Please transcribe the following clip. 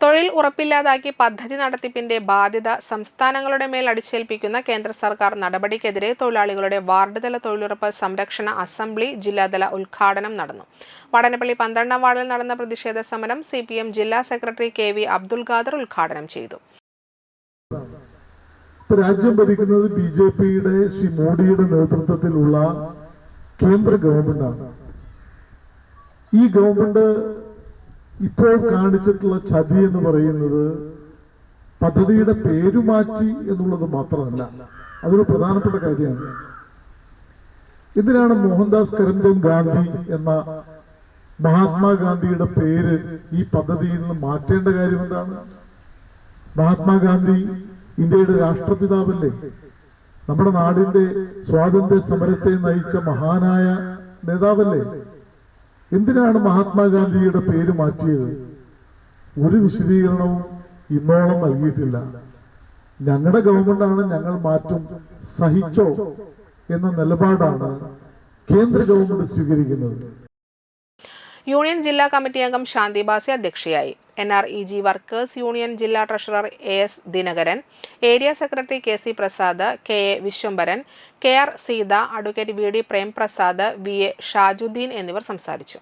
തൊഴിൽ ഉറപ്പില്ലാതാക്കി പദ്ധതി നടത്തിപ്പിന്റെ ബാധ്യത സംസ്ഥാനങ്ങളുടെ മേൽ അടിച്ചേൽപ്പിക്കുന്ന കേന്ദ്ര സർക്കാർ നടപടിക്കെതിരെ തൊഴിലാളികളുടെ വാർഡ് തല തൊഴിലുറപ്പ് സംരക്ഷണ അസംബ്ലി ജില്ലാതല ഉദ്ഘാടനം നടന്നു. വടനപ്പള്ളി 12-ാം വാർഡിൽ നടന്ന പ്രതിഷേധ സമരം CPM ജില്ലാ സെക്രട്ടറി KV അബ്ദുൽ ഖാദർ ഉദ്ഘാടനം ചെയ്തു. രാജ്യം ഭരിക്കുന്നത് BJPയുടെ ശ്രീ മോഡിയുടെ നേതൃത്വത്തിലുള്ള കേന്ദ്ര ഗവൺമെന്റാണ്. ഈ ഗവൺമെന്റ് ഇപ്പോൾ കാണിച്ചിട്ടുള്ള ചതി എന്ന് പറയുന്നത് പദ്ധതിയുടെ പേരുമാറ്റി എന്നുള്ളത് മാത്രമല്ല, അതൊരു പ്രധാനപ്പെട്ട കാര്യമാണ്. എന്തിനാണ് മോഹൻദാസ് കരംചന്ദ് ഗാന്ധി എന്ന മഹാത്മാഗാന്ധിയുടെ പേര് ഈ പദ്ധതിയിൽ നിന്ന് മാറ്റേണ്ട കാര്യം എന്താണ്? മഹാത്മാഗാന്ധി ഇന്ത്യയുടെ രാഷ്ട്രപിതാവല്ലേ? നമ്മുടെ നാടിന്റെ സ്വാതന്ത്ര്യ സമരത്തെ നയിച്ച മഹാനായ നേതാവല്ലേ? എന്തിനാണ് മഹാത്മാഗാന്ധിയുടെ പേര് മാറ്റിയത്? ഒരു വിശദീകരണവും ഇന്നോളം നൽകിയിട്ടില്ല. ഞങ്ങളുടെ ഗവൺമെന്റാണ്, ഞങ്ങൾ മാറ്റും, സഹിച്ചോ എന്ന നിലപാടാണ് കേന്ദ്ര ഗവൺമെന്റ് സ്വീകരിക്കുന്നത്. യൂണിയൻ ജില്ലാ കമ്മിറ്റി അംഗം ശാന്തി ബാസി അധ്യക്ഷയായി. NREG വർക്കേഴ്സ് യൂണിയൻ ജില്ലാ treasurer AS Dinakaran, area secretary KC Prasad, KA Viswambharan, KR Seetha, advocate VD Premprasad, VA Shajuddin എന്നിവർ സംസാരിച്ചു.